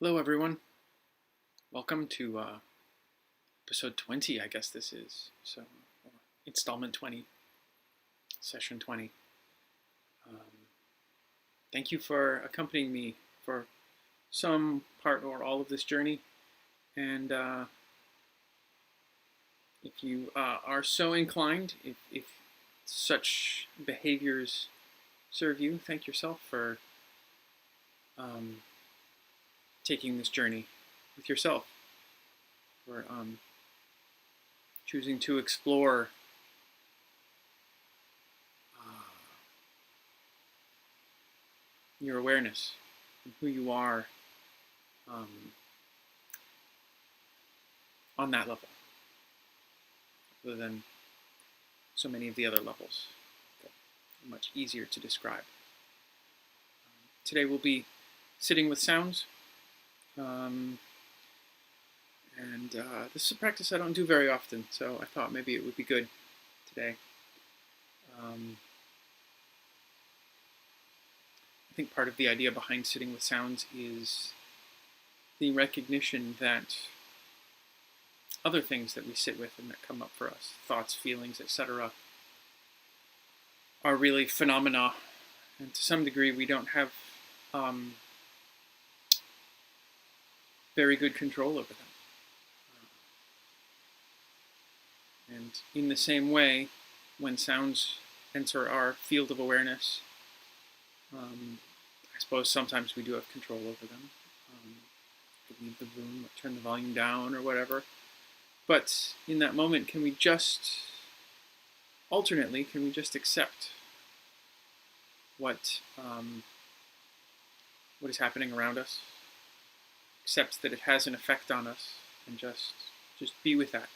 Hello, everyone. Welcome to episode 20, I guess this is. Or installment 20, session 20. Um, Thank you for accompanying me for some part or all of this journey. And if you are so inclined, if such behaviors serve you, thank yourself for um, taking this journey with yourself, for choosing to explore uh, your awareness and who you are um, on that level, rather than so many of the other levels that are much easier to describe. Today we'll be sitting with sounds, um, and this is a practice I don't do very often, so I thought maybe it would be good today. I think part of the idea behind sitting with sounds is the recognition that other things that we sit with and that come up for us, thoughts, feelings, etc., are really phenomena, and to some degree we don't have um, very good control over them. And in the same way, when sounds enter our field of awareness, I suppose sometimes we do have control over them. Could leave the room, or turn the volume down, or whatever. But in that moment, can we just accept what is happening around us, accept that it has an effect on us, and just be with that,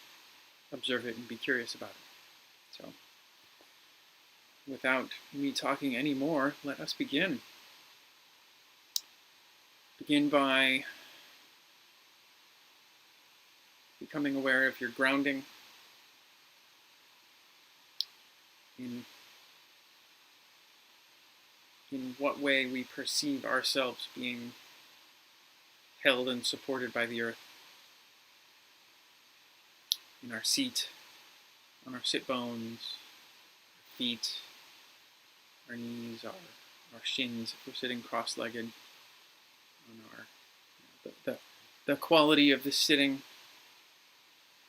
observe it, and be curious about it. So, without me talking any more, let us begin. Begin by becoming aware of your grounding in what way we perceive ourselves being held and supported by the earth. In our seat, on our sit bones, our feet, our knees, our shins if we're sitting cross-legged, on the quality of the sitting,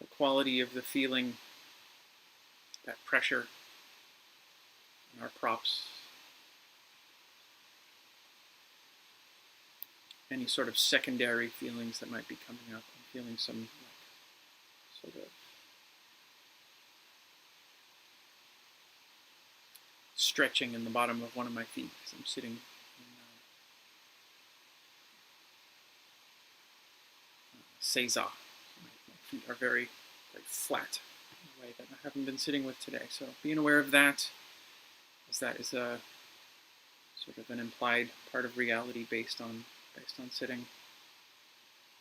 the quality of the feeling, that pressure on our props, any sort of secondary feelings that might be coming up. I'm feeling some sort of stretching in the bottom of one of my feet because I'm sitting in seiza. My feet are very, very flat in a way that I haven't been sitting with today. So being aware of that, as that is a sort of an implied part of reality based on sitting,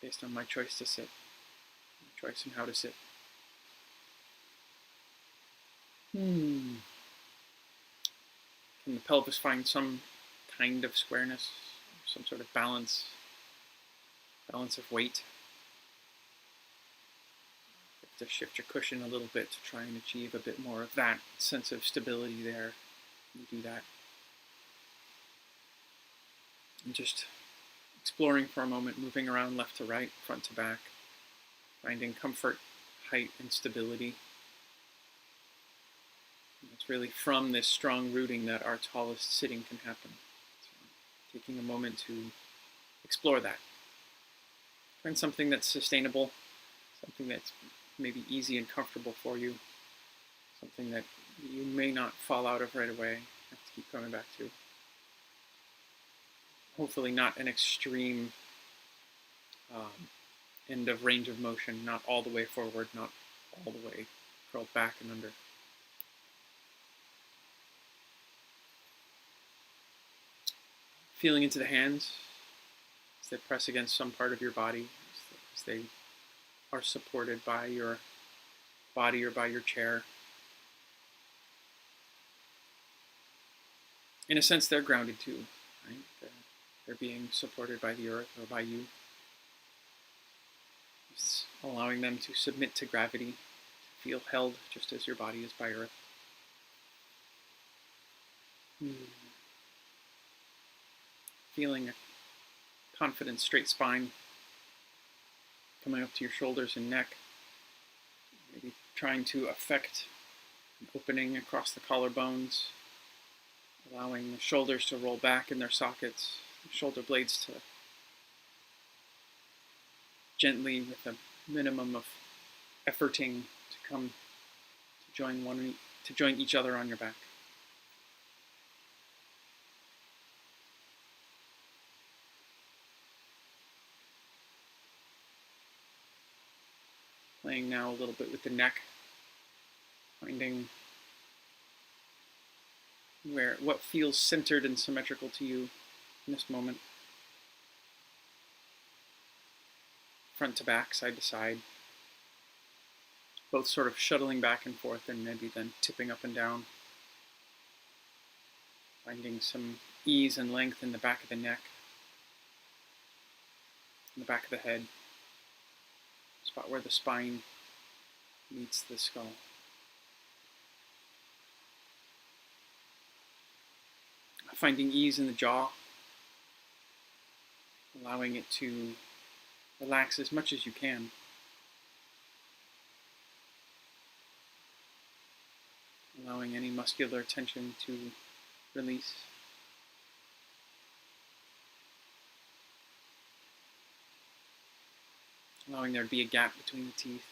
based on my choice to sit, my choice in how to sit. Can the pelvis find some kind of squareness, some sort of balance of weight? You have to shift your cushion a little bit to try and achieve a bit more of that sense of stability there. You do that. And just exploring for a moment, moving around left to right, front to back, finding comfort, height, and stability. And it's really from this strong rooting that our tallest sitting can happen. So taking a moment to explore that. Find something that's sustainable, something that's maybe easy and comfortable for you, something that you may not fall out of right away, have to keep coming back to. Hopefully not an extreme end of range of motion, not all the way forward, not all the way curled back and under. Feeling into the hands as they press against some part of your body, as they are supported by your body or by your chair. In a sense, they're grounded too, right? They're being supported by the earth or by you. allowing them to submit to gravity, to feel held just as your body is by earth. Feeling a confident straight spine coming up to your shoulders and neck, maybe trying to affect an opening across the collarbones, allowing the shoulders to roll back in their sockets, the shoulder blades to gently, with a minimum of efforting, to come to join each other on your back. Playing now a little bit with the neck, finding what feels centered and symmetrical to you in this moment. Front to back, side to side, both sort of shuttling back and forth and maybe then tipping up and down. Finding some ease and length in the back of the neck, in the back of the head, spot where the spine meets the skull. Finding ease in the jaw, allowing it to relax as much as you can. Allowing any muscular tension to release. Allowing there to be a gap between the teeth.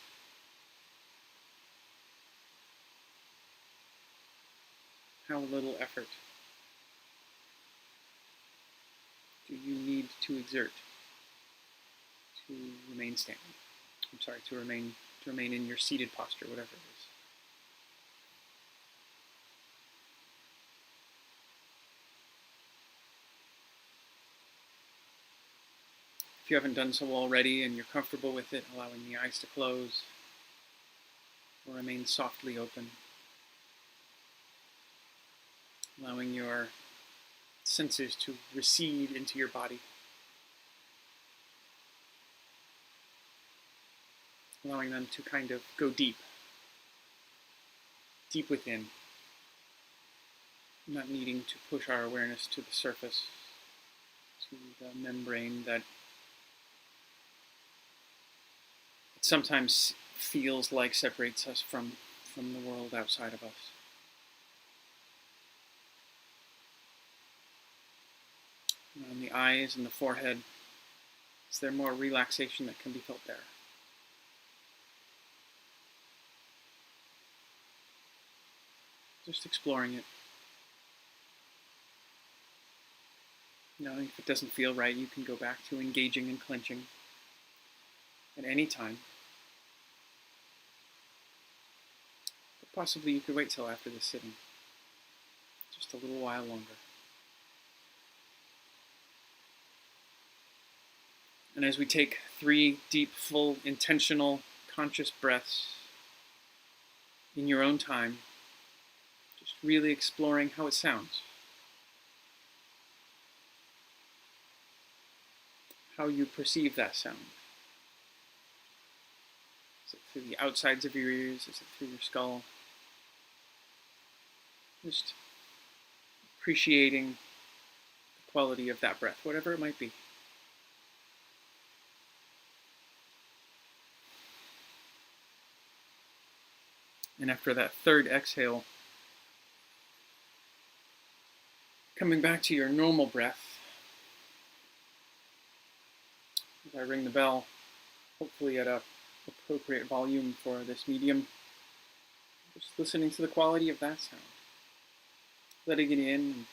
How little effort do you need to exert to remain standing? To remain in your seated posture, whatever it is. If you haven't done so already and you're comfortable with it, allowing the eyes to close or remain softly open. Allowing your senses to recede into your body. Allowing them to kind of go deep within. Not needing to push our awareness to the surface, to the membrane that sometimes feels like separates us from the world outside of us. On the eyes and the forehead, is there more relaxation that can be felt there? Just exploring it. Knowing if it doesn't feel right, you can go back to engaging and clenching at any time. But possibly you could wait till after this sitting, just a little while longer. And as we take 3 deep, full, intentional, conscious breaths in your own time, just really exploring how it sounds. How you perceive that sound. Is it through the outsides of your ears? Is it through your skull? Just appreciating the quality of that breath, whatever it might be. And after that 3rd exhale, coming back to your normal breath, as I ring the bell, hopefully at an appropriate volume for this medium, just listening to the quality of that sound, letting it in, and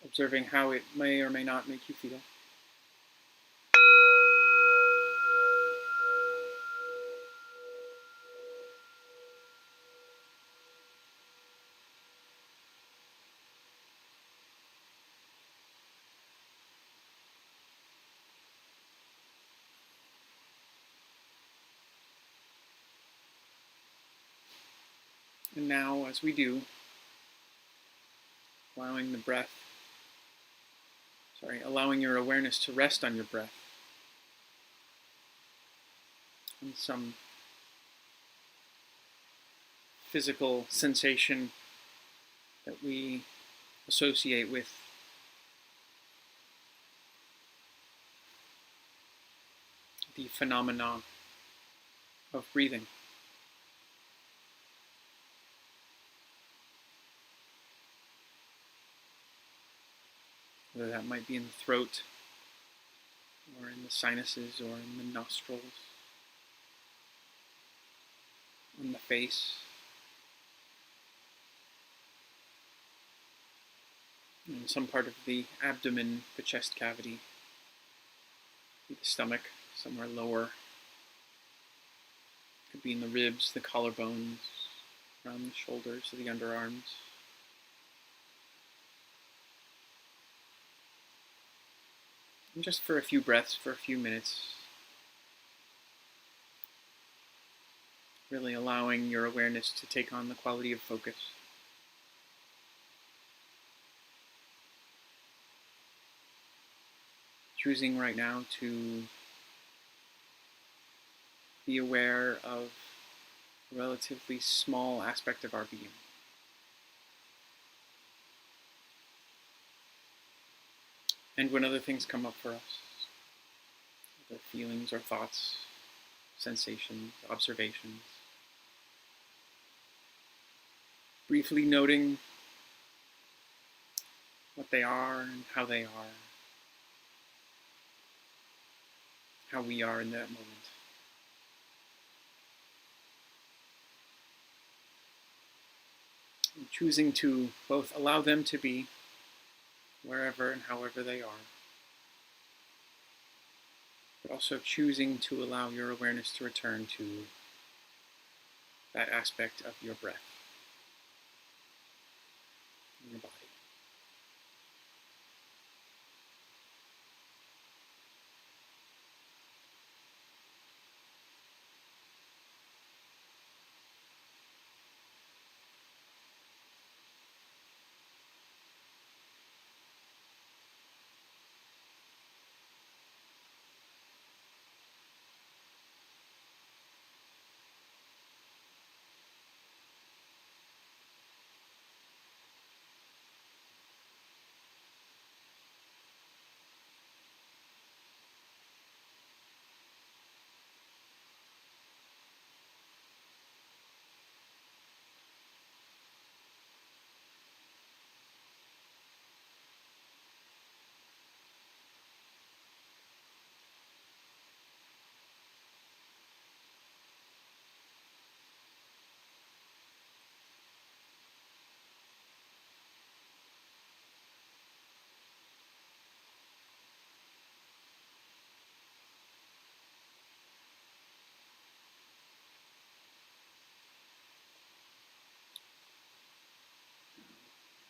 observing how it may or may not make you feel. And now, as we do, allowing your awareness to rest on your breath. and some physical sensation that we associate with the phenomena of breathing. Whether that might be in the throat, or in the sinuses, or in the nostrils, in the face, in some part of the abdomen, the chest cavity, the stomach, somewhere lower. Could be in the ribs, the collarbones, around the shoulders, the underarms. And just for a few breaths, for a few minutes, really allowing your awareness to take on the quality of focus. Choosing right now to be aware of a relatively small aspect of our being. And when other things come up for us, other feelings or thoughts, sensations, observations, briefly noting what they are and how they are, how we are in that moment. And choosing to both allow them to be wherever and however they are, but also choosing to allow your awareness to return to that aspect of your breath in your body.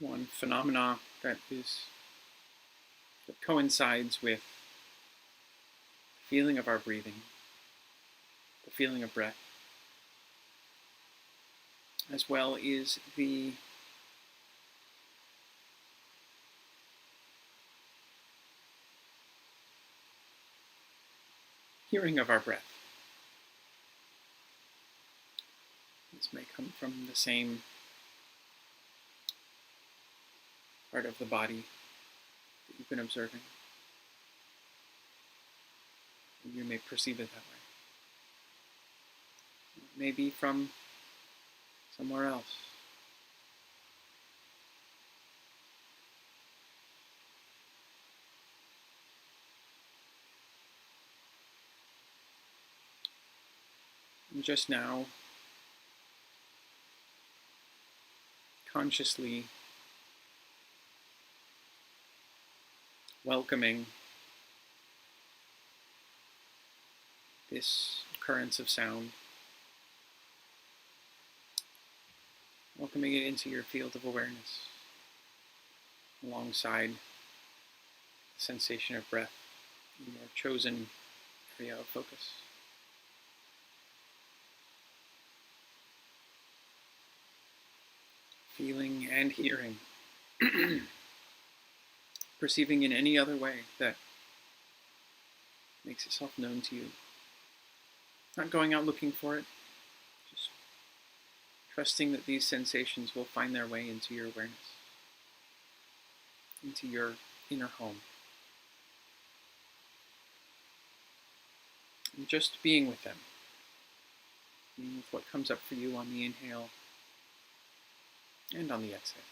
One phenomena that coincides with the feeling of our breathing, the feeling of breath, as well is the hearing of our breath. This may come from the same part of the body that you've been observing. You may perceive it that way. It may be from somewhere else. And just now, consciously welcoming this occurrence of sound, welcoming it into your field of awareness, alongside the sensation of breath in your chosen area of focus. Feeling and hearing, perceiving in any other way that makes itself known to you. Not going out looking for it, just trusting that these sensations will find their way into your awareness, into your inner home. And just being with them, being with what comes up for you on the inhale and on the exhale.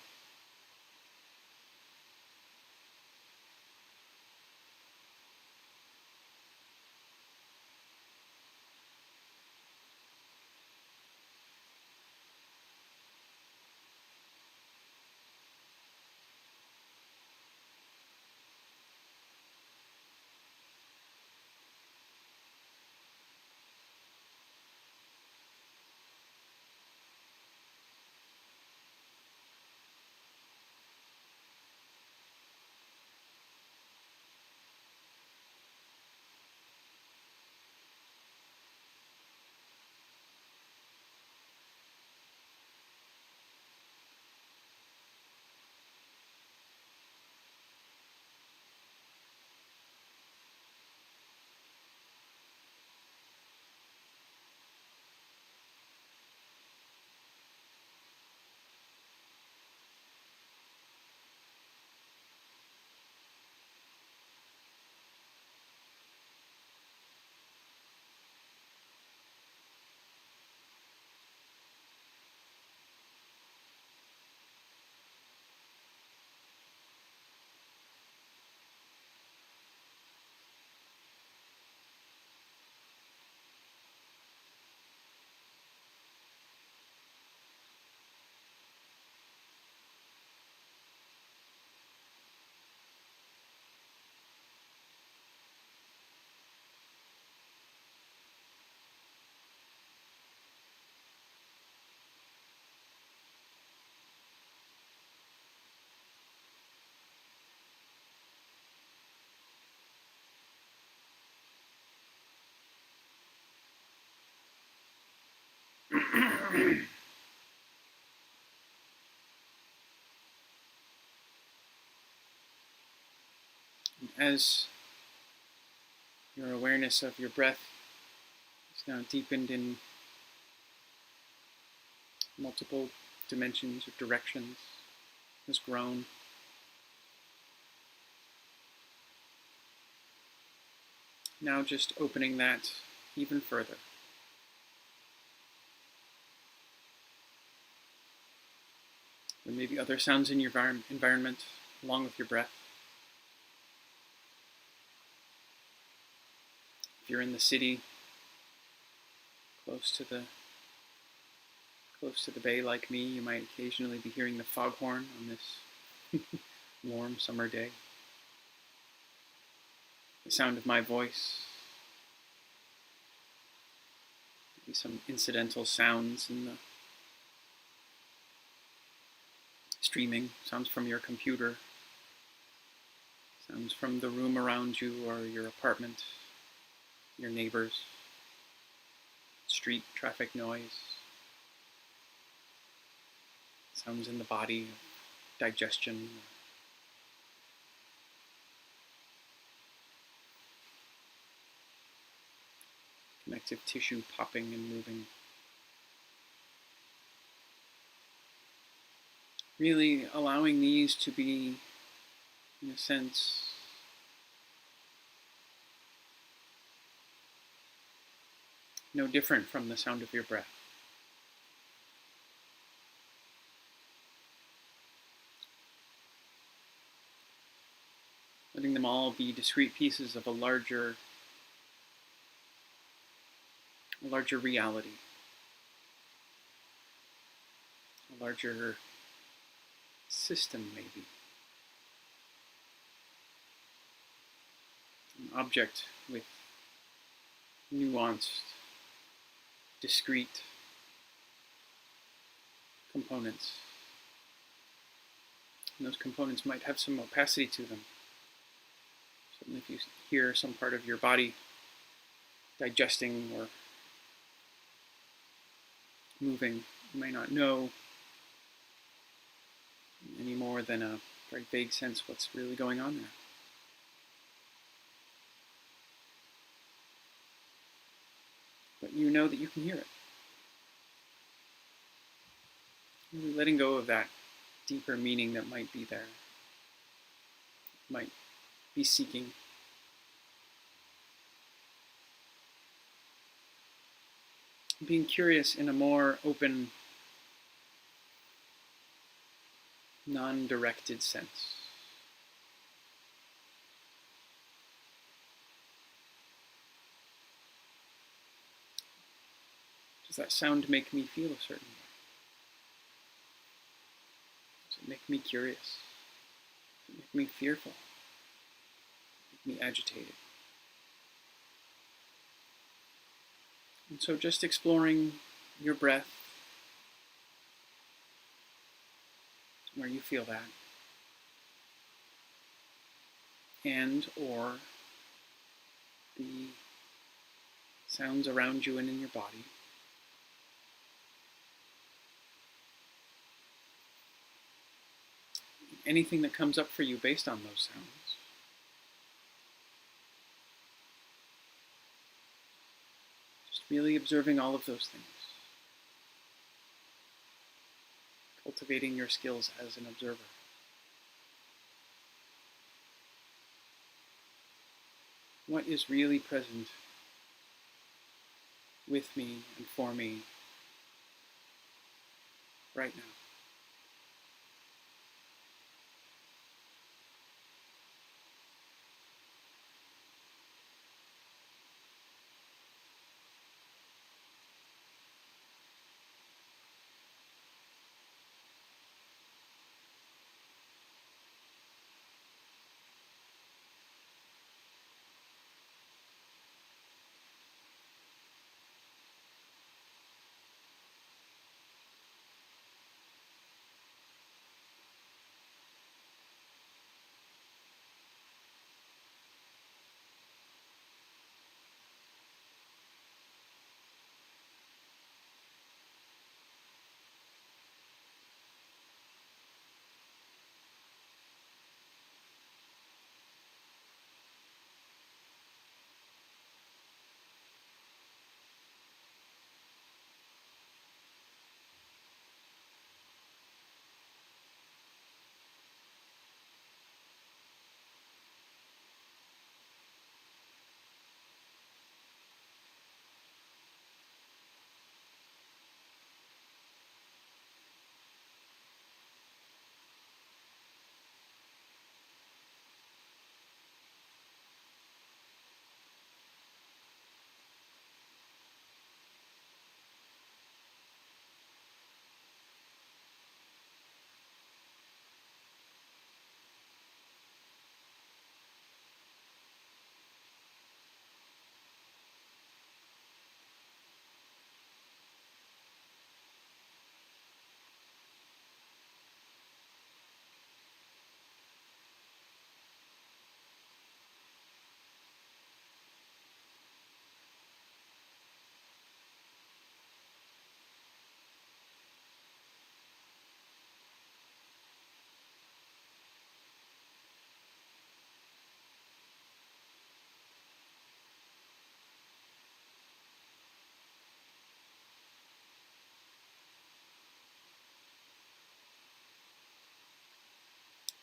As your awareness of your breath is now deepened in multiple dimensions or directions, has grown, now just opening that even further. There may be other sounds in your environment along with your breath. If you're in the city, close to the bay like me, you might occasionally be hearing the foghorn on this warm summer day. The sound of my voice, maybe some incidental sounds in the streaming, sounds from your computer, sounds from the room around you or your apartment, your neighbors, street traffic noise, sounds in the body, digestion, connective tissue popping and moving. Really allowing these to be, in a sense, no different from the sound of your breath. Letting them all be discrete pieces of a larger reality, a larger system maybe, an object with nuanced, discrete components. And those components might have some opacity to them. Certainly if you hear some part of your body digesting or moving, you may not know any more than a very vague sense what's really going on there. but you know that you can hear it. Really letting go of that deeper meaning that might be there, might be seeking. Being curious in a more open, non-directed sense. Does that sound make me feel a certain way? Does it make me curious? Does it make me fearful? Does it make me agitated? And so just exploring your breath, where you feel that, and or the sounds around you and in your body. Anything that comes up for you based on those sounds. Just really observing all of those things. Cultivating your skills as an observer. What is really present with me and for me right now?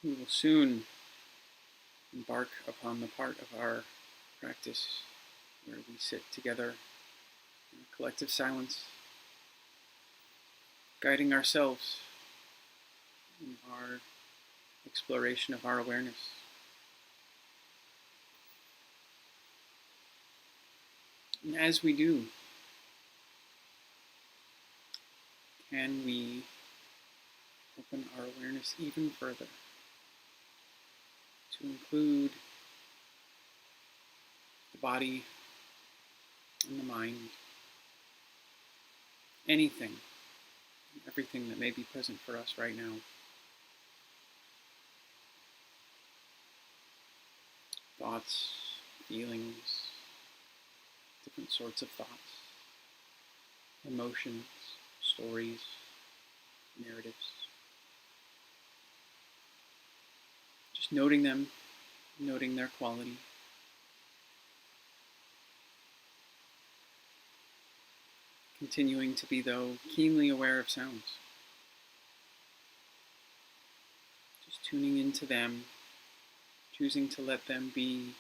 We will soon embark upon the part of our practice where we sit together in a collective silence, guiding ourselves in our exploration of our awareness. And as we do, can we open our awareness even further to include the body and the mind, anything, everything that may be present for us right now. Thoughts, feelings, different sorts of thoughts, emotions, stories, narratives. Just noting them, noting their quality. Continuing to be, though, keenly aware of sounds. Just tuning into them, choosing to let them be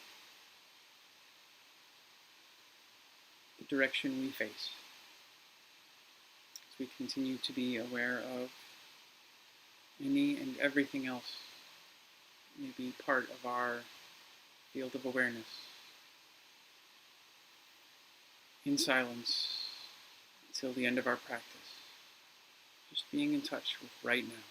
the direction we face. As we continue to be aware of any and everything else that may be part of our field of awareness. In silence until the end of our practice. Just being in touch with right now.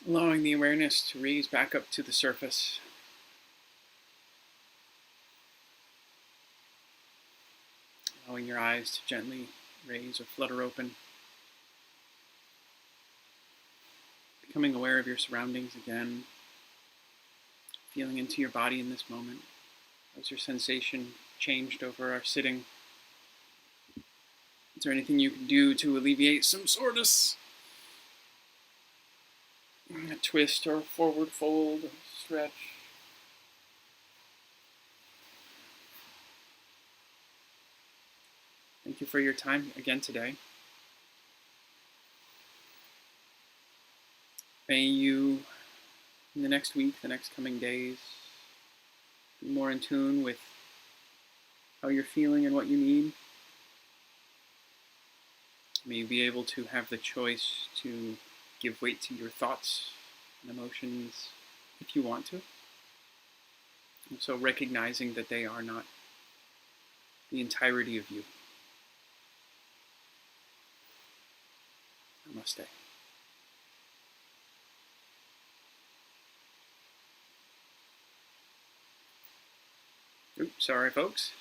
Allowing the awareness to raise back up to the surface. Allowing your eyes to gently raise or flutter open. Becoming aware of your surroundings again, feeling into your body in this moment. How's your sensation changed over our sitting? Is there anything you can do to alleviate some soreness? A twist or a forward fold, stretch. Thank you for your time again today. May you, in the next week, the next coming days, be more in tune with how you're feeling and what you need. May you be able to have the choice to give weight to your thoughts and emotions if you want to. And so recognizing that they are not the entirety of you. Namaste. Oops, sorry folks.